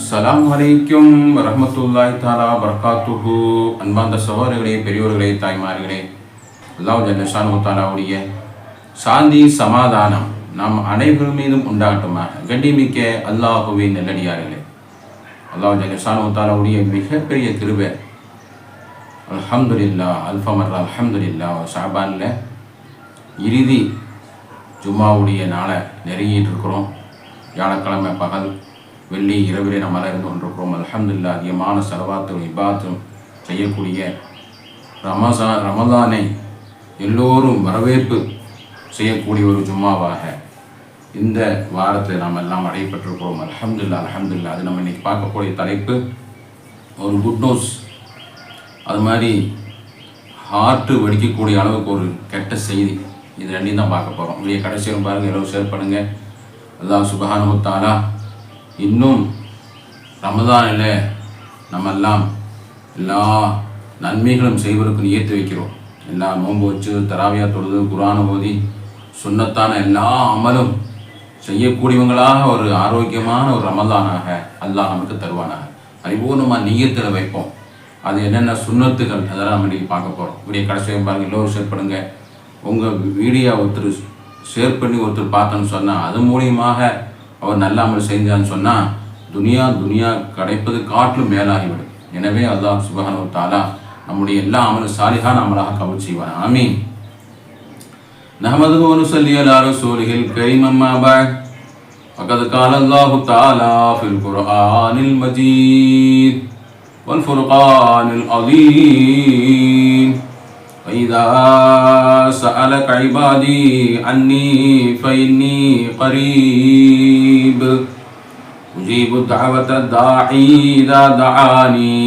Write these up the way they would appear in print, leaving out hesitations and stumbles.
அஸ்ஸலாமு அலைக்கும் வரஹ்மத்துல்லாஹி தஆலா பரகாத்துஹு. அன்பார்ந்த சகோதரர்களே, பெரியோர்களே, தாய்மார்களே, அல்லாஹ் ஜல்ல ஷானஹு தஆலாவுடைய சாந்தி சமாதானம் நாம் அனைவர் மீதும் உண்டாகட்டுமாக. கண்ணியமிக்க அல்லாஹுவின் நல்லடியார்களே, அல்லாஹ் ஜல்ல ஷானஹு தஆலாவுடைய மிகப்பெரிய கிருபை. அல்ஹம்துலில்லாஹ், அல்ஃபமர்ரா அல்ஹம்துலில்லாஹ். ஷாபானில் இறுதி ஜும்மாவுடைய நாளை நெருங்கிட்டு இருக்கிறோம். வியாழக்கிழமை பகல், வெள்ளி இரவிலே நம்ம இருந்து கொண்டிருக்கிறோம். அல்ஹம்துலில்லாஹ். அதிகமான ஸலவாத்தும் இபாத்தும் செய்யக்கூடிய ரமலானை எல்லோரும் வரவேற்பு செய்யக்கூடிய ஒரு ஜும்மாவாக இந்த வாரத்தில் நாம் எல்லாம் அடையப்பட்டிருக்கிறோம். அல்ஹம்துலில்லாஹ், அல்ஹம்துலில்லாஹ். அது நம்ம இன்றைக்கி பார்க்கக்கூடிய தலைப்பு ஒரு குட் நியூஸ். அது மாதிரி ஹார்ட்டு வெடிக்கக்கூடிய அளவுக்கு ஒரு கெட்ட செய்தி. இது ரெண்டையும் தான் பார்க்க போகிறோம். வீடியோ கடைசியும் பாருங்கள், எல்லோரும் ஷேர் பண்ணுங்கள். அல்லாஹ் சுப்ஹானஹு வ தஆலா இன்னும் ரமதானில் நம்ம எல்லாம் எல்லா நன்மைகளும் செய்வதற்கு நியத்து வைக்கிறோம். எல்லா நோன்பு வச்சு, தராவியா தொழுது, குர்ஆன் ஓதி, சுன்னத்தான எல்லா அமலும் செய்யக்கூடியவங்களாக ஒரு ஆரோக்கியமான ஒரு ரமதானாக அல்லாஹ் நமக்கு தருவானாக. பரிபூர்ணமாக நியத்தில் வைப்போம். அது என்னென்ன சுன்னத்துகள் அதெல்லாம் நம்ம இன்றைக்கி பார்க்க போகிறோம். வீடியோ கடைசியாக பாருங்கள், எல்லோரும் ஷேர் பண்ணுங்கள். உங்கள் வீடியோ ஒருத்தர் ஷேர் பண்ணி ஒருத்தர் பார்த்தோன்னு சொன்னால் அது மூலியமாக அவர் நல்ல அமல் செஞ்சான்னு சொன்னால் துனியா கிடைப்பது காட்டிலும் மேலாகிவிடும். எனவே அல்லாஹ் சுப்ஹானஹு வ தஆலா நம்முடைய எல்லா அமலும் சாலிஹான அமலாக கபூல் செய்வான். ஆமீன். நஹ்மதுஹு வ நுஸல்லி அலா ரசூலிஹில் கரீம். அம்மா பஅத். ஃபகத் கால அல்லாஹு தஆலா ஃபில் குர்ஆனில் மஜீத் வல் ஃபுர்கானில் அஸீம். فإذا سألك عبادي عني فإني قريب أجيب دعوة الداعي إذا دعاني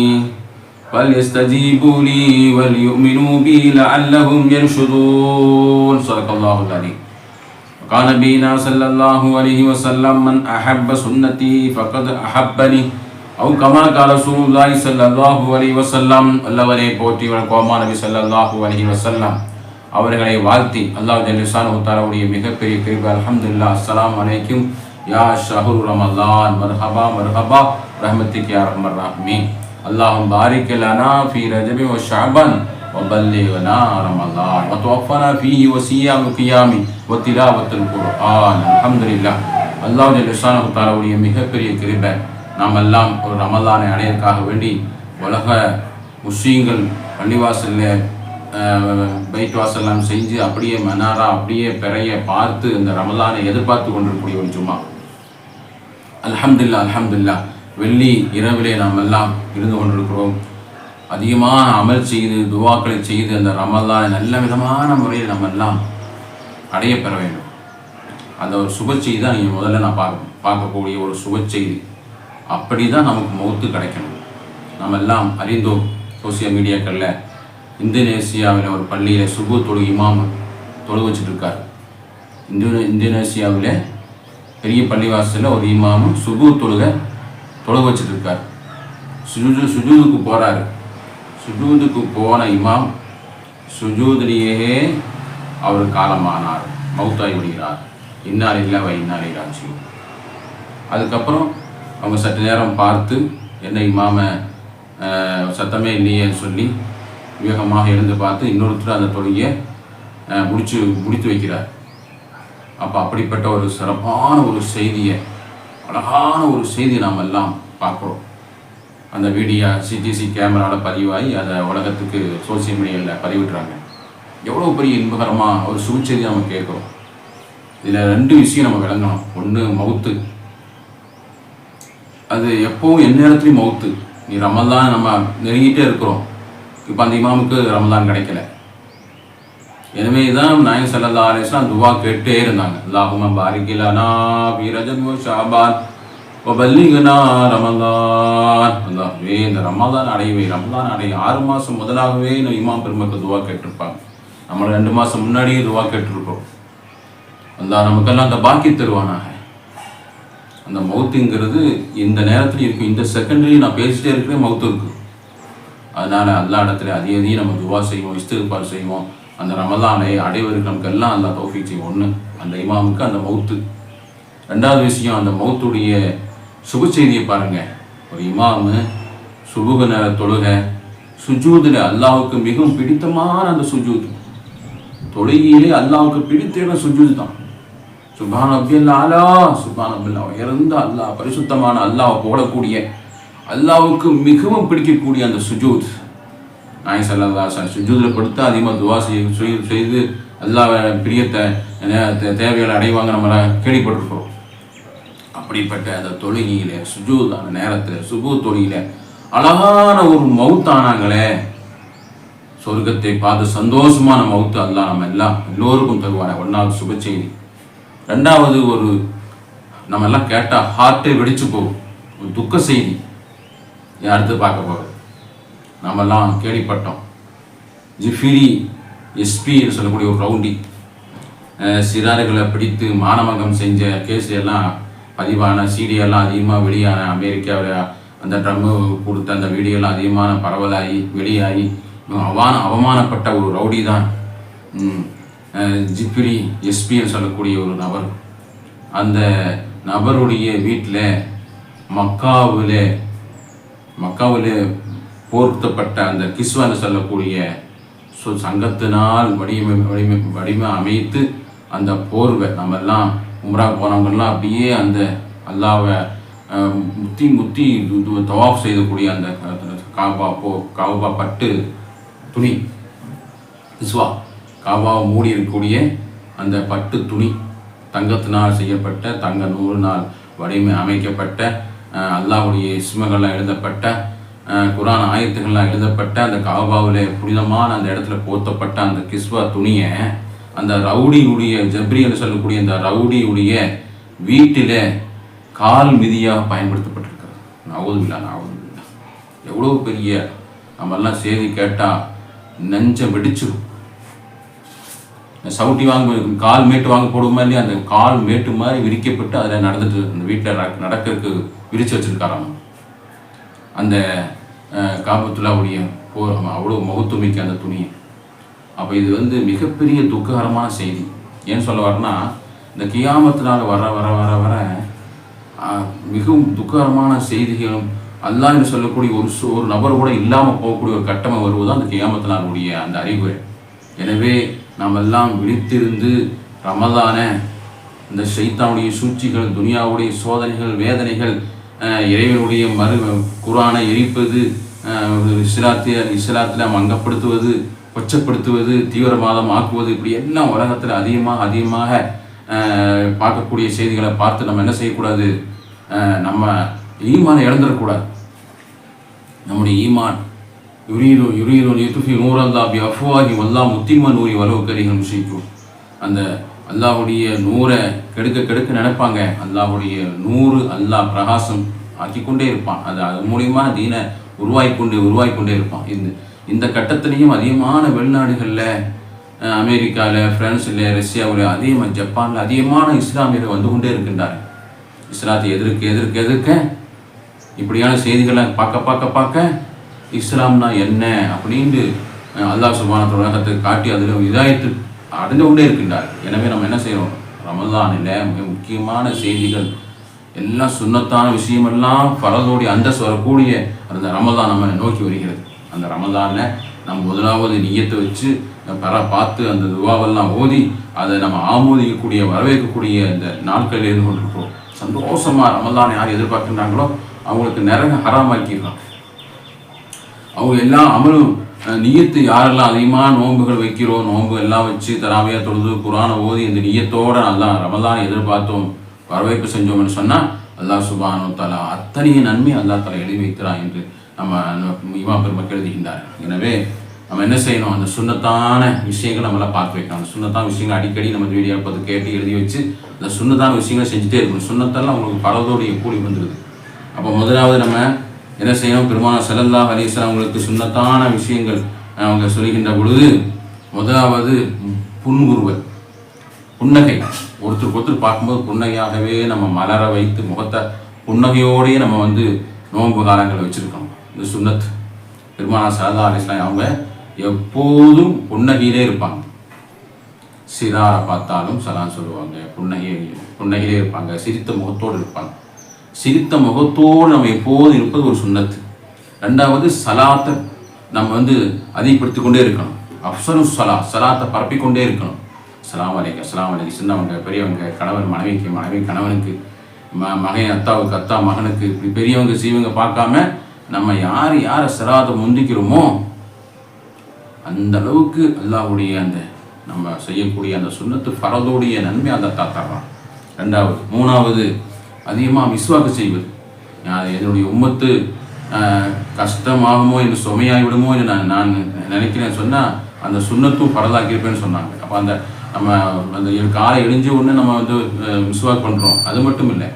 فليستجيبوا لي وليؤمنوا بي لعلهم يرشدون. صدق الله العظيم. وقال نبينا صلى الله عليه وسلم من أحب سنتي فقد أحبني أو كما قال رسول الله صلى الله عليه وسلم. அல்லவரே போற்றி வணக்கமா நபி ஸல்லல்லாஹு அலைஹி வஸல்லம் அவர்களை வாழ்த்தி அல்லாஹ் ஜல்ல ஷானஹு தஆலாவுடைய மிகப்பெரிய கிருபை. அல்ஹம்துலில்லாஹ். அஸ்ஸலாமு அலைக்கும் யா ஷஹ்ரு ரமலான் மர்ஹபா மர்ஹபா ரஹ்மத்திக யா அர்ஹமர் ராஹிமீன். அல்லாஹும் பாரிக் லனா ஃபீ ரஜபி வ ஷஅபான் வ பல்லிக்னா ரமலான் வ தவஃபனா ஃபீஹி வ சியாமு கியாமி வ திலாவத்துல் குர்ஆன். அல்ஹம்துலில்லாஹ். அல்லாஹ் ஜல்ல ஷானஹு தஆலாவுடைய மிகப்பெரிய கிருபை. நாம் எல்லாம் ஒரு ரமலானை அடையற்காக வேண்டி உலக முஸ்லீம்கள் பள்ளிவாசலில் பைட் வாசல்லாம் செஞ்சு அப்படியே மனாரா அப்படியே பிறைய பார்த்து இந்த ரமலானை எதிர்பார்த்து கொண்டிருக்கக்கூடிய ஒரு ஜும்மா. அல்ஹம்துலில்லாஹ், அல்ஹம்துலில்லாஹ். வெள்ளி இரவிலே நாம் எல்லாம் இருந்து கொண்டிருக்கிறோம். அதிகமான அமல் செய்து துவாக்களை செய்து அந்த ரமலானை நல்ல விதமான முறையில் நம்ம எல்லாம் அடைய பெற வேண்டும். அந்த ஒரு சுப செய்தி தான் நீங்கள் முதல்ல நான் பார்க்கக்கூடிய ஒரு சுப செய்தி. அப்படி தான் நமக்கு மௌத்து கிடைக்கணும். நம்ம எல்லாம் அறிந்தோம், சோசியல் மீடியாக்களில் இந்தோனேசியாவில் ஒரு பள்ளியில் சுபு தொழு இமாம் தொழு வச்சுட்ருக்கார். இந்தோனேசியாவில் பெரிய பள்ளிவாசலில் ஒரு இமாமும் சுபு தொழு வச்சுட்ருக்கார். சுஜூதுக்கு போகிறாரு. சுஜூதுக்கு போன இமாம் சுஜூதிலேயே அவர் காலமானார், மௌத்தாகி விடுகிறார். இன்னார் இல்லை வை இன்னார் ராஜி. அதுக்கப்புறம் அவங்க சற்று நேரம் பார்த்து என்ன இமாம சத்தமே இல்லையேன்னு சொல்லி வேகமாக எழுந்து பார்த்து இன்னொருத்தர் அந்த தொழுகையை முடித்து வைக்கிறார். அப்போ அப்படிப்பட்ட ஒரு சிறப்பான ஒரு செய்தியை, அழகான ஒரு செய்தி நாம் எல்லாம் பார்க்குறோம். அந்த வீடியோ சிடிசி கேமராவில் பதிவாகி அதை உலகத்துக்கு சோசியல் மீடியாவில் பதிவிடுறாங்க. எவ்வளோ பெரிய இன்பகரமாக ஒரு சுபச்செய்தி நம்ம கேட்குறோம். இதில் ரெண்டு விஷயம் நம்ம விளங்கணும். ஒன்று மவுத்து, அது எப்போவும் எந்நேரத்துலையும் மௌத்து. நீ ரமலான் நம்ம நெருங்கிட்டே இருக்கிறோம். இப்போ அந்த இமாமுக்கு ரமலான் கிடைக்கல. எனவே தான் நாயகம் ஸல்லல்லாஹு அலைஹி வஸல்லம் துவா கேட்டே இருந்தாங்க. அல்லாஹும்ம பாரிக் லனா ஃபீ ரஜபி வ ஷஅபான் வ பல்லிக்னா ரமலான். அல்லாஹ்வே இந்த ரமலான் அடையவே, ரமலான் அடைய 6 மாதம் முதலாகவே இமாம் பெருமக்கள் துவா கேட்டிருப்பாங்க. நம்ம 2 மாதம் முன்னாடியே துவா கேட்டிருக்கோம். அல்லாஹ் நமக்கெல்லாம் அந்த பாக்கி தருவானாக. அந்த மவுத்துங்கிறது இந்த நேரத்தில் இருக்கும். இந்த செகண்ட்லேயும் நான் பேசிட்டே இருக்கிறேன், மவுத்து இருக்குது. அதனால் அல்லா இடத்துல அதிகம் நம்ம துவா செய்வோம், இஸ்திக்பார் செய்வோம். அந்த ரமலானை அடைவதற்கு நமக்கு எல்லாம் அல்லா தௌஃபீக் செய்வோம். ஒன்று அந்த இமாமுக்கு அந்த மவுத்து. ரெண்டாவது விஷயம், அந்த மவுத்துடைய சுப செய்தியை பாருங்கள். ஒரு இமாமு சுபுக நேர தொழுகை சுஜூதில் அல்லாஹுக்கு மிகவும் பிடித்தமான அந்த சுஜூத், தொழுகையிலே அல்லாஹுக்கு பிடித்த இடம் சுஜூத் தான். சுப்ஹான ரப்பியல் ஆலா, சுப்ஹான ரப்பியல் உயர்ந்த அல்லாஹ், பரிசுத்தமான அல்லாஹ் போடக்கூடிய அல்லாஹுக்கு மிகவும் பிடிக்கக்கூடிய அந்த சுஜூத். நாயகம் ஸல்லல்லாஹு அலைஹி வஸல்லம் சுஜூதில் படுத்து அதிகமாக துவா செய்து அல்லாஹ் பிரியத்தை தேவைகளை அடைவாங்க நம்மளை கேள்விப்பட்டிருக்கிறோம். அப்படிப்பட்ட அந்த தொழுகையில சுஜூத் அந்த நேரத்தில் சுபு தொழுகையில அழகான ஒரு மவுத்தானாங்களே, சொர்க்கத்தை பார்த்து சந்தோஷமான மவுத்து அல்லாஹ் நம்ம எல்லோருக்கும் தருவாங்க. ஒன்றாவது சுப செய்தி. ரெண்டாவது ஒரு நம்ம எல்லாம் கேட்டால் ஹார்ட்டே வெடிச்சு போகும், ஒரு துக்க செய்தி. அடுத்து பார்க்க போகிறோம், நம்மெல்லாம் கேள்விப்பட்டோம், ஜிஃபிரி எஸ்பி சொல்லக்கூடிய ஒரு ரவுண்டி சிறார்களை பிடித்து மானமகம் செஞ்ச கேஸ் எல்லாம் பதிவான சீடியெல்லாம் அதிகமாக வெளியான, அமெரிக்காவில் அந்த ட்ரம்மு கொடுத்த அந்த வீடியோலாம் அதிகமான பரவலாகி வெளியாகி அவமானப்பட்ட ஒரு ரவுடி தான் ஜிப்ரி எஸ்பின்னு சொல்லக்கூடிய ஒரு நபர். அந்த நபருடைய வீட்டில் மக்காவில் போர்த்தப்பட்ட அந்த கிஸ்வான்னு சொல்லக்கூடிய சங்கத்தினால் வடிவமை அமைத்து அந்த போர்வை நம்ம எல்லாம் உம்ரா போனவங்கெல்லாம் அப்படியே அந்த அல்லாவை முத்தி தவாஃப் செய்யக்கூடிய அந்த காபா பட்டு துணி, கிஸ்வா காபாவை மூடி இருக்கக்கூடிய அந்த பட்டு துணி, தங்கத்தினால் செய்யப்பட்ட தங்க நூறினால் வடிவமை அமைக்கப்பட்ட அல்லாஹ்வுடைய இஸ்மங்கள்லாம் எழுதப்பட்ட குர்ஆன் ஆயத்துக்கள்லாம் எழுதப்பட்ட அந்த காபாவில் புனிதமான அந்த இடத்துல போர்த்தப்பட்ட அந்த கிஸ்வா துணியை அந்த ரவுடியுடைய ஜப்ரின்னு சொல்லக்கூடிய அந்த ரவுடியுடைய வீட்டில் கால் மிதியாக பயன்படுத்தப்பட்டிருக்கிறது. நவுதுபில்லா. எவ்வளோ பெரிய நம்மெல்லாம் செய்தி கேட்டால் நெஞ்சம் வெடிச்சிடும். சவுட்டி வாங்க கால் மேட்டு வாங்க போடுமா இல்லையா, அந்த கால் மேட்டு மாதிரி விரிக்கப்பட்டு அதில் நடந்துட்டு அந்த வீட்டில் நடக்கிறதுக்கு விரித்து வச்சுருக்காராம். அந்த காபத்துல்லாவுடைய அவ்வளோ மகத்துவமிக்க அந்த துணியை. அப்போ இது மிகப்பெரிய துக்ககரமான செய்தி. ஏன்னு சொல்ல வரேன்னா, இந்த கியாமத்தினால் வர வர வர வர மிகவும் துக்ககரமான செய்திகளும் அல்லாஹ் என்று சொல்லக்கூடிய ஒரு நபர் கூட இல்லாமல் போகக்கூடிய ஒரு கட்டமை வருவதுதான் அந்த கியாமத்தினாலுடைய அந்த அறிகுறி. எனவே நாம் எல்லாம் விழித்திருந்து ரமலான இந்த ஷைத்தானுடைய சூழ்ச்சிகள், துனியாவுடைய சோதனைகள், வேதனைகள், இறைவனுடைய குர்ஆனை எரிப்பது, இஸ்லாத்தில் அங்கப்படுத்துவது, கொச்சப்படுத்துவது, தீவிரவாதம் ஆக்குவது, இப்படி எல்லாம் உலகத்தில் அதிகமாக பார்க்கக்கூடிய செய்திகளை பார்த்து நம்ம என்ன செய்யக்கூடாது, நம்ம ஈமானை இழந்துடக்கூடாது. நம்முடைய ஈமான் யுரீது யுத்ஃபி நூரல்லாஹி பிஅஃப்வாஹி வல்லாஹு முத்திம்ம நூரி வலவ் கரிஹல் முஷ்ரிகூன். அந்த அல்லாஹ்வுடைய நூரை கெடுக்க நினைப்பாங்க. அல்லாஹ்வுடைய நூறு அல்லாஹ் பிரகாசம் ஆக்கிக்கொண்டே இருப்பான். அது மூலியமா தீனை உருவாக்கிக்கொண்டே இருப்பான். இந்த கட்டத்திலையும் அதிகமான வெளிநாடுகளில், அமெரிக்காவில், பிரான்ஸில், ரஷ்யாவில், அதிகமாக ஜப்பானில் அதிகமான இஸ்லாமியர்கள் வந்து கொண்டே இருக்கின்றார்கள். இஸ்லாத்தை எதிர்க்க இப்படியான செய்திகளை பார்க்க இஸ்லாம்னா என்ன அப்படின்ட்டு அல்லாஹ் சுப்ஹானஹு வ தஆலா உலகத்தை காட்டி அதில் இதாயத்து அடைந்து கொண்டே இருக்கின்றார்கள். எனவே நம்ம என்ன செய்கிறோம், ரமலானில் மிக முக்கியமான செய்திகள் எல்லாம் சுன்னத்தான விஷயமெல்லாம் பரதோடைய அந்தஸ்து வரக்கூடிய அந்த ரமலான் நம்ம நோக்கி வருகிறது. அந்த ரமலானில் நம்ம முதலாவது நியத்தை வச்சு பார்த்து அந்த துவாவெல்லாம் ஓதி அதை நம்ம ஆமோதிக்கக்கூடிய வரவேற்கக்கூடிய இந்த நாட்களில் இருந்து கொண்டிருக்கிறோம். சந்தோஷமாக ரமலானை யார் எதிர்பார்க்கின்றாங்களோ அவங்களுக்கு நிறைய ஹராமாக்கிடலாம். அவங்க எல்லாம் அமலும் நியத்து யாரெல்லாம் அதிகமாக நோன்புகள் வைக்கிறோம், நோன்பு எல்லாம் வச்சு தராமையாக தொழுது குர்ஆனை ஓதி இந்த நியத்தோடு நல்லா ரமலானை எதிர்பார்த்தோம், வரவேற்பு செஞ்சோம்னு சொன்னால் அல்லாஹ் சுப்ஹானஹு வ தஆலா அத்தனை நன்மை அல்லாஹ் தஆலா எழுதி வைக்கிறான் என்று நம்ம இமாம் பெருமக்கள் எழுதுகின்றார்கள். எனவே நம்ம என்ன செய்யணும், அந்த சுன்னத்தான விஷயங்கள் நம்மளாம் பார்த்து வைக்கணும். அந்த சுன்னத்தான விஷயங்கள் அடிக்கடி நம்ம வீடியோ பார்த்து கேட்டு எழுதி வச்சு அந்த சுன்னத்தான விஷயங்களை செஞ்சுட்டே இருக்கணும். சுன்னத்தெல்லாம் உங்களுக்கு பரவதோடைய கூலி வந்துடுது. அப்போ முதலாவது நம்ம என்ன செய்யணும், பெருமானார் ஸல்லல்லாஹு அலைஹி வஸல்லம் அவங்களுக்கு சுன்னத்தான விஷயங்கள் அவங்க சொல்கின்ற பொழுது முதலாவது புன்னகை. ஒருத்தருக்கு பார்க்கும்போது புன்னகையாகவே நம்ம மலர வைத்து முகத்தை புன்னகையோடையே நம்ம நோன்பு காலங்களை வச்சுருக்கோம். இந்த சுன்னத். பெருமானார் ஸல்லல்லாஹு அலைஹி வஸல்லம் அவங்க எப்போதும் புன்னகையிலே இருப்பாங்க. சிறாரை பார்த்தாலும் சலாம் சொல்லுவாங்க, புன்னகையிலே இருப்பாங்க, சிரித்த முகத்தோடு இருப்பாங்க. சிரித்த முகத்தோடு நம்ம எப்போதும் இருப்பது ஒரு சுன்னத்து. ரெண்டாவது சலாத்தை நம்ம அதிகப்படுத்தி கொண்டே இருக்கணும். அஃசலு சலாத்தை பரப்பிக்கொண்டே இருக்கணும். அஸ்ஸலாமு அலைக்கும், அஸ்ஸலாமு அலைக்கும். சின்னவங்க பெரியவங்க, கணவன் மனைவிக்கு, மனைவி கணவனுக்கு, மகன் அத்தாவுக்கு, அத்தா மகனுக்கு, இப்படி பெரியவங்க சீவங்க பார்க்காம நம்ம யாரை சலாத்தை முந்திக்கிறோமோ அந்த அளவுக்கு அல்லாஹ்வுடைய அந்த நம்ம செய்யக்கூடிய அந்த சுன்னத்து ஃபரதோடைய நன்மை அந்த தர்றான். ரெண்டாவது. மூணாவது, அதிகமாக மிஸ்வாக்கு செய்வது. என்னுடைய உம்மத்து கஷ்டமாகுமோ என்று சுமையாகிவிடுமோ என்று நான் நினைக்கிறேன் சொன்னால் அந்த சுன்னத்தும் ஃபரதாக்கியிருப்பேன்னு சொன்னாங்க. அப்போ நம்ம அந்த காலை எழுஞ்ச உடனே நம்ம மிஸ்வாக் பண்ணுறோம். அது மட்டும் இல்லை,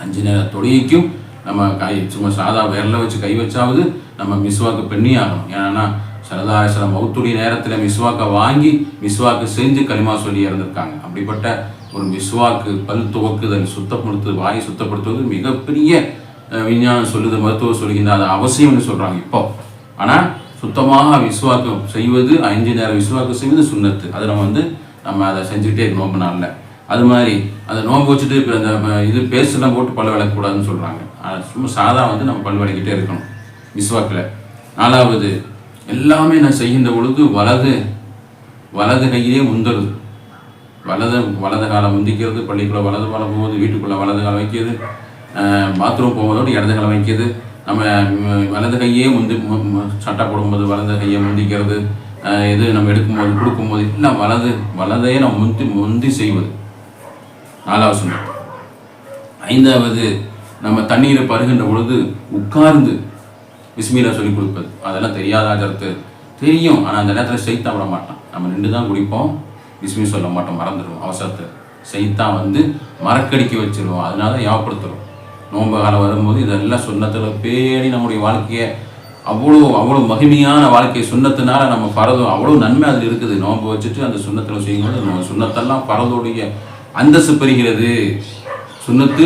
5 நேர தொழுகைக்கும் நம்ம சும்மா சாதா விரல வச்சு கை வச்சாவது நம்ம மிஸ்வாக்கு பண்ணி ஆகணும். ஏன்னா சரதாசன மௌத்துடைய நேரத்தில் மிஸ்வாக்கை வாங்கி மிஸ்வாக்கு செஞ்சு களிமா சொல்லி இறந்துருக்காங்க. அப்படிப்பட்ட ஒரு மிஸ்வாக்கு பல் துவக்குதல், சுத்தப்படுத்துவது, வாயை சுத்தப்படுத்துவது மிகப்பெரிய விஞ்ஞானம் சொல்லுது, மருத்துவம் சொல்லுகின்ற அது அவசியம்னு சொல்கிறாங்க இப்போ. ஆனால் சுத்தமாக விஸ்வாக்கு செய்வது, 5 நேரம் விஸ்வாக்கு செய்வது சுன்னத்து. அதை நம்ம அதை செஞ்சுக்கிட்டே இருக்கணும் நோம்பு நாளில். அது மாதிரி அதை நோம்பு வச்சுட்டு இப்போ அந்த பேஸ்ட்லாம் போட்டு பல் விளக்கக்கூடாதுன்னு சொல்கிறாங்க. சும்மா சாதா நம்ம பல் விளக்கிட்டே இருக்கணும் விஸ்வாக்கில். நாலாவது, எல்லாமே நான் செய்கின்ற பொழுது வலது கையிலே முந்துறது. வலது காலம் முந்திக்கிறது, பள்ளிக்குள்ளே வலது காலம் போகுது, வீட்டுக்குள்ளே வலது காலம் வைக்கிறது, பாத்ரூம் போகும்போது இடது காலம் வைக்கிறது, நம்ம வலது கையே சட்டை போடும்போது வலது கையை முந்திக்கிறது, நம்ம எடுக்கும்போது கொடுக்கும்போது எல்லாம் வலதையே நம்ம முந்தி செய்வது 4வது சுன்னத். 5வது, நம்ம தண்ணீரை பருகின்ற பொழுது உட்கார்ந்து பிஸ்மில்லா சொல்லி கொடுப்பது. அதெல்லாம் தெரியாத ஆஜரத்து தெரியும், ஆனால் அந்த நேரத்தில் செய்தான் விட மாட்டான். நம்ம நின்று தான் குடிப்போம், பிஸ்மி சொல்ல மாட்டோம், மறந்துடுவோம். அவசரத்தை செய்தான் மறக்கடிக்க வச்சிருவோம். அதனால ஞாபகப்படுத்துகிறோம். நோன்பு காலம் வரும்போது இதெல்லாம் சுன்னத்தில் பேணி நம்முடைய வாழ்க்கையை அவ்வளோ மகிமையான வாழ்க்கை சுன்னத்தினால நம்ம பரதும் அவ்வளோ நன்மை அதில் இருக்குது. நோன்பு வச்சுட்டு அந்த சுன்னத்தில் செய்யும்போது நம்ம சுன்னத்தெல்லாம் பரதோடைய அந்தஸ்து பெறுகிறது. சுன்னத்து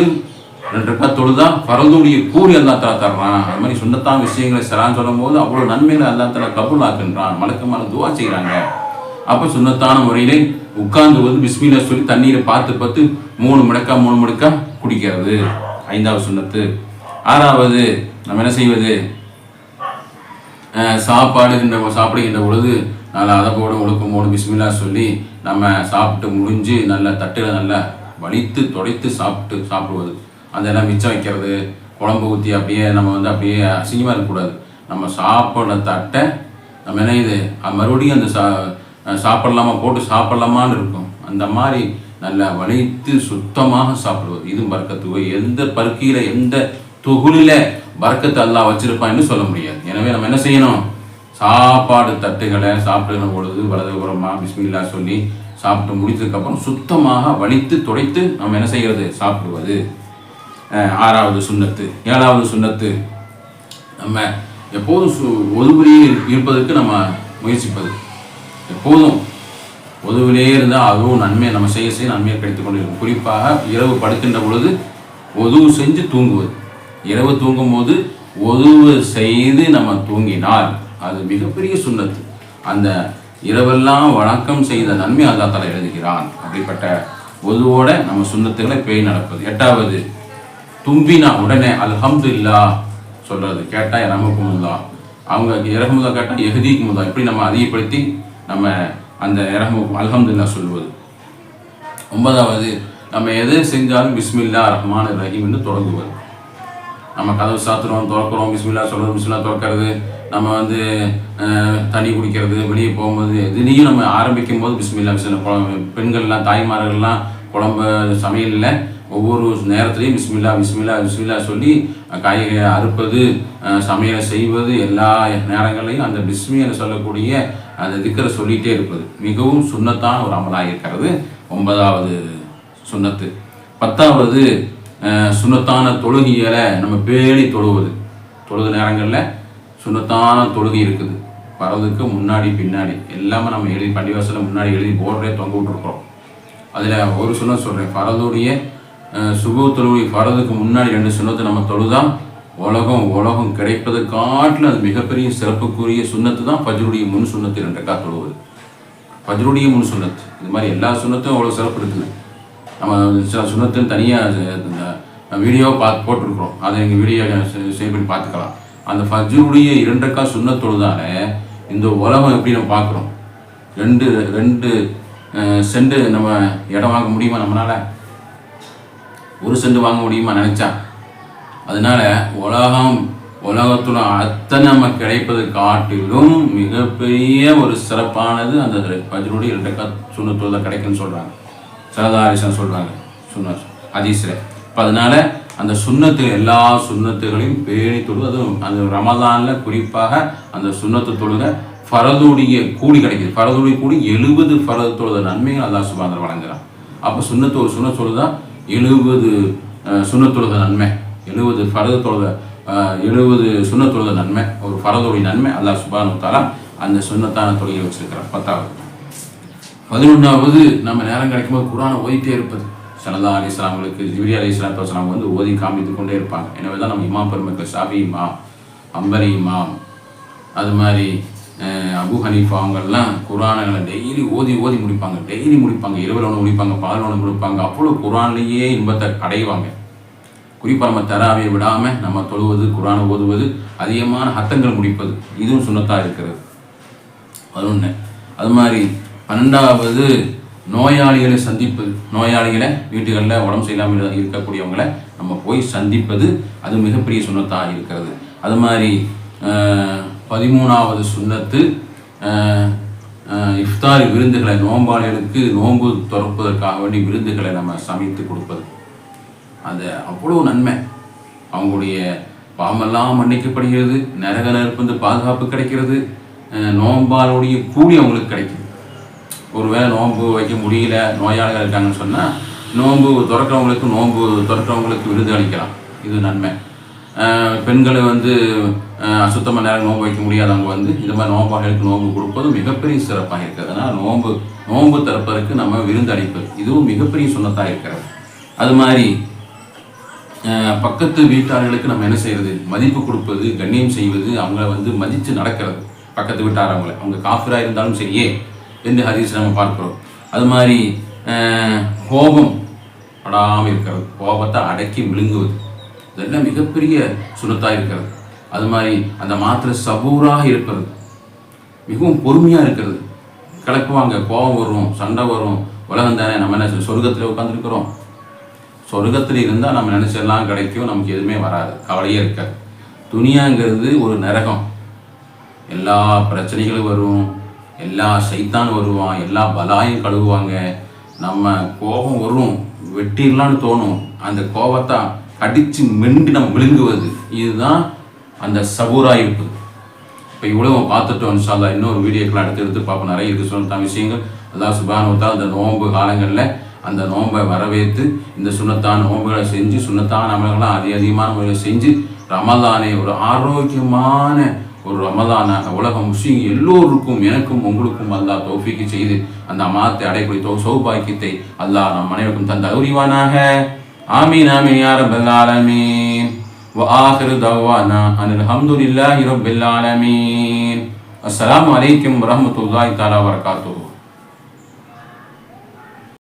2 ரக்காத் தொழுதா பரதுடைய கூலி அல்லாஹ் தஆலா தர்றான். அது மாதிரி சுன்னத்தான விஷயங்களை சலான் சொல்லும் போது அவ்வளோ நன்மைகளை அல்லாஹ் தஆலா கபூல் ஆக்குன்றான். மலக்குமார் துவா செய்கிறாங்க. அப்போ சுன்னத்தான முறையிலே உட்கார்ந்து பிஸ்மில்லா சொல்லி தண்ணீரை பார்த்து 3 மடக்கா குடிக்கிறது 5வது சுன்னத்து. 6வது, நம்ம என்ன செய்வது, சாப்பிடுகின்ற பொழுது நல்லா அதப்போடு ஒழுக்கமோடு பிஸ்மில்லா சொல்லி நம்ம சாப்பிட்டு முடிஞ்சு நல்ல தட்டில் நல்லா வலித்து துடைத்து சாப்பிடுவது. அதெல்லாம் மிச்சம் வைக்கிறது, குழம்பு ஊற்றி அப்படியே நம்ம அப்படியே அசிங்கமாக இருக்கக்கூடாது. நம்ம சாப்பிட்ற தட்டை நம்ம என்ன இது மறுபடியும் அந்த சாப்பிடலாமா போட்டு சாப்பிடலாமான்னு இருக்கும். அந்த மாதிரி நல்லா வலித்து சுத்தமாக சாப்பிடுவது. இது பர்க்கத்து. எந்த பருக்கையில் எந்த தொகுலில் பர்க்கத்து அல்லாஹ் வச்சிருப்பான்னு சொல்ல முடியாது. எனவே நம்ம என்ன செய்யணும், சாப்பாடு தட்டுகளை சாப்பிடுகிற பொழுது வலதுபுறமாக பிஸ்மில்லா சொல்லி சாப்பிட்டு முடித்ததுக்கப்புறம் சுத்தமாக வலித்து துடைத்து நம்ம என்ன செய்கிறது, சாப்பிடுவது 6வது சுன்னத்து. 7வது சுன்னத்து, நம்ம எப்போதும் ஒதுவிலேயே இருப்பதற்கு நம்ம முயற்சிப்பது. எப்போதும் ஒதுவிலேயே இருந்தால் அதுவும் நன்மை நம்ம செய்ய நன்மையை கிடைத்துக் கொண்டு இருக்கும். குறிப்பாக இரவு படுக்கின்ற பொழுது ஒதுவு செஞ்சு தூங்குவது. இரவு தூங்கும் போது ஒதுவு செய்து நம்ம தூங்கினால் அது மிகப்பெரிய சுன்னத்து. அந்த இரவெல்லாம் வணக்கம் செய்த நன்மை அல்லாஹ் தஆலா எழுதுகிறான். அப்படிப்பட்ட ஒதுவோட நம்ம சுன்னத்துகளை பேய் நடப்பது. 8வது, தும்பினா உடனே அல்ஹம்துலில்லாஹ் சொல்றது. கேட்டால் இரஹமுக்குமுல்லாஹ், அவங்க இரஹமுல்லா கேட்டால் யஹ்தீக்குமுல்லாஹ். இப்படி நம்ம அதிகப்படுத்தி நம்ம அந்த அல்ஹம்துலில்லாஹ் சொல்வது. 9வது, நம்ம எது செஞ்சாலும் பிஸ்மில்லாஹ் ரஹ்மான் ரஹீம் என்று தொடங்குவது. நம்ம கதவு சாத்துறோம், திறக்கிறோம், பிஸ்மில்லா சொல்கிறது, பிஸ்மில்லா திறக்கிறது. நம்ம தண்ணி குடிக்கிறது, வெளியே போகும்போது எதுலேயும் நம்ம ஆரம்பிக்கும் போது பிஸ்மில்லா. பெண்கள்லாம் தாய்மார்கள்லாம் குழம்பு சமையலில் ஒவ்வொரு நேரத்துலையும் பிஸ்மில்லா சொல்லி காய்கறி அறுப்பது, சமையலை செய்வது, எல்லா நேரங்களையும் அந்த பிஸ்மியை சொல்லக்கூடிய அந்த திக்கரை சொல்லிகிட்டே இருப்பது மிகவும் சுன்னத்தான ஒரு அமலாக இருக்கிறது. 9வது சுன்னத்து. 10வது, சுன்னத்தான தொழுகைகளை நம்ம பேணி தொழுவது. தொழுது நேரங்களில் சுன்னத்தான தொழுகை இருக்குது. பரதுக்கு முன்னாடி பின்னாடி எல்லாமே நம்ம எழுதி பள்ளிவாசலில் முன்னாடி எழுதி போர்டே தொங்க விட்டுருக்குறோம். அதில் ஒரு சுன்னத் சொல்கிறேன். பரதுடைய சுபு தொழுகை பரதுக்கு முன்னாடி 2 சுன்னத்தை நம்ம தொழுதான் உலகம் கிடைப்பது காட்டில் அது மிகப்பெரிய சிறப்புக்குரிய சுன்னத்து தான் ஃபஜ்ருடைய முன் சுன்னத்து 2 ரக்காத் தொழுவது. ஃபஜ்ருடைய முன் சுன்னத்து. இது மாதிரி எல்லா சுன்னத்தும் அவ்வளோ சிறப்பு இருக்குது. நம்ம சில சுன்னத்துன்னு தனியாக வீடியோ போட்டிருக்கிறோம். அதை எங்கள் வீடியோ சேவ் பண்ணி பார்த்துக்கலாம். அந்த ஃபஜ்ருடைய 2 ரக்காத் சுன்னத் தொழுதால இந்த உலகம் எப்படி நம்ம பார்க்குறோம். 2 சென்ட் நம்ம இடம் வாங்க முடியுமா? நம்மளால் 1 சென்ட் வாங்க முடியுமா நினச்சா? அதனால உலகத்துல அத்தனை நம்ம கிடைப்பது காட்டிலும் மிகப்பெரிய ஒரு சிறப்பானது அந்த ஃபஜ்ருடைய 2 ரக்காத் சுன்னத் தொழுதா கிடைக்குன்னு சொல்கிறாங்க. சரதாரிசன் சொல்கிறாங்க சுன்னத் ஹதீஸ்ல. இப்போ அதனால அந்த சுன்னத்து எல்லா சுன்னத்துகளையும் பேணி தொழுது, அதுவும் அந்த ரமதானில் குறிப்பாக அந்த சுன்னத்து தொழுக ஃபரதுடைய கூலி கிடைக்குது. ஃபரதுடைய கூலி 70 ஃபரது தொழுத நன்மைகள் அல்லாஹ் சுப்ஹானஹு வ தஆலா வழங்குறான். அப்போ சுன்னத்து ஒரு சுன்னத் தொழுதா 70 சுன்னத் தொழுத நன்மை, 70 ஃபரது தொழுத 70 சுன்னத் தொழுத நன்மை, ஒரு ஃபரதுடைய நன்மை அல்லாஹ் சுப்ஹானஹு வ தஆலா அந்த சுன்னத்தான தொழுகை வச்சிருக்கிறார். 10வது. 11வது, நம்ம நேரம் கிடைக்கும்போது குர்ஆனை ஓதிட்டே இருப்பது. ஸல்லல்லாஹு அலைஹி வஸல்லம் அவங்களுக்கு ஜிப்ரீல் அலைஹிஸ்ஸலாத்து வஸலாம் வந்து ஓதி காமித்து கொண்டே இருப்பாங்க. எனவே தான் நம்ம இமாம் பெருமக்கள் ஷாஃபி இமாம், ஹம்பலி இமாம், அது மாதிரி அபு ஹனீஃபா அவங்கெல்லாம் குர்ஆனை டெய்லி ஓதி முடிப்பாங்க. டெய்லி முடிப்பாங்க, இரவில் ஒன்று முடிப்பாங்க, பகல் ஒன்று முடிப்பாங்க. அவ்வளோ குர்ஆன்லேயே இன்பத்தை அடைவாங்க. குறிப்பாக நம்ம தராவியை விடாமல் நம்ம தொழுவது, குர்ஆனை ஓதுவது, அதிகமான ஹத்தங்கள் முடிப்பது, இதுவும் சுன்னத்தாக இருக்கிறது. 11. அது மாதிரி 12வது, நோயாளிகளை சந்திப்பது. நோயாளிகளை வீட்டுகளில் உடம்பு சரியில்லாமல் இருக்கக்கூடியவங்களை நம்ம போய் சந்திப்பது, அது மிகப்பெரிய சுன்னத்தாக இருக்கிறது. அது மாதிரி 13வது சுன்னத்து, இஃப்தாரி விருந்துகளை, நோம்பாளிகளுக்கு நோன்பு துறப்பதற்காக வேண்டி விருந்துகளை நம்ம சமைத்து கொடுப்பது. அது அவ்வளோ நன்மை. அவங்களுடைய பாவமெல்லாம் மன்னிக்கப்படுகிறது, நரக நெருப்பு பாதுகாப்பு கிடைக்கிறது, நோம்பாளுடைய கூலி அவங்களுக்கு கிடைக்குது. ஒருவேளை நோன்பு வைக்க முடியல, நோயாளிகள் இருக்காங்கன்னு சொன்னால் நோன்பு திறக்கிறவங்களுக்கு விருது அளிக்கலாம். இது நன்மை. பெண்களை அசுத்தமாக நேரம் நோன்பு வைக்க முடியாதவங்க இந்த மாதிரி நோம்பாளிகளுக்கு நோன்பு கொடுப்பது மிகப்பெரிய சிறப்பாக இருக்கிறது. அதனால் நோன்பு திறப்பதற்கு நம்ம விருந்து அளிப்பது, இதுவும் மிகப்பெரிய சுன்னத்தாக இருக்கிறது. அது மாதிரி பக்கத்து வீட்டார்களுக்கு நம்ம என்ன செய்யறது, மதிப்பு கொடுப்பது, கண்ணியம் செய்வது, அவங்கள மதித்து நடக்கிறது. பக்கத்து வீட்டார் அவங்க காஃபிராக இருந்தாலும் சரியே என்று ஹதீஸ் நம்ம பார்க்கிறோம். அது மாதிரி கோபம் படாமல் இருக்கிறது, கோபத்தை அடக்கி விழுங்குவது, இதெல்லாம் மிகப்பெரிய சுன்னத்தாக இருக்கிறது. அது மாதிரி அந்த மாத்திரை சபூராக இருப்பது, மிகவும் பொறுமையாக இருக்கிறது. கிளப்புவாங்க, கோபம் வரும், சண்டை வரும், உலகம் தானே, நம்ம என்ன சொர்க்கத்தில் உட்காந்துருக்கிறோம், சொர்க்கத்தில் இருந்தால் நம்ம நினைச்செல்லாம் கிடைக்கும், நமக்கு எதுவுமே வராது, கவலையே இருக்காது. துனியாங்கிறது ஒரு நரகம், எல்லா பிரச்சனைகளும் வரும், எல்லா சைத்தான் வருவான், எல்லா பலாயும் கழுவுவாங்க. நம்ம கோபம் வரும், வெட்டிடலான்னு தோணும், அந்த கோபத்தை கடித்து மெண்டு நம்ம விழுங்குவது, இதுதான் அந்த சபூரா இருப்பது. இப்போ இவ்வளோ பார்த்துட்டோம். இன்ஷா அல்லாஹ் இன்னொரு வீடியோக்கெல்லாம் எடுத்து பார்ப்போம். நிறைய இருக்குது சொன்ன விஷயங்கள். அல்லாஹ் சுப்ஹானஹு வ தஆலா அந்த நோன்பு காலங்களில் அந்த நோன்பை வரவேற்று இந்த சுன்னத்தான நோன்புகளை செஞ்சு, சுன்னத்தான அமல்களாம் அதிகமான முறையில் செஞ்சு, ரமலானை ஒரு ஆரோக்கியமான ஒரு ரமலானாக உலக முஸ்லிம் எல்லோருக்கும், எனக்கும் உங்களுக்கும் அல்லாஹ் தௌஃபீக் செய்து அந்த அமாத்தை அடையக்கூடிய சௌபாக்கியத்தை அல்லாஹ் நம் அனைவருக்கும் தந்த அருள்வானாக. ஆமீன் ஆமீன் யா ரப்பல் ஆலமீன். வ ஆகிரு தஅவானா அனில் ஹம்துலில்லாஹி ரப்பில் ஆலமீன். அஸ்ஸலாமு அலைக்கும் வரஹ்மத்துல்லாஹி தஆலா வ பரகாத்துஹு.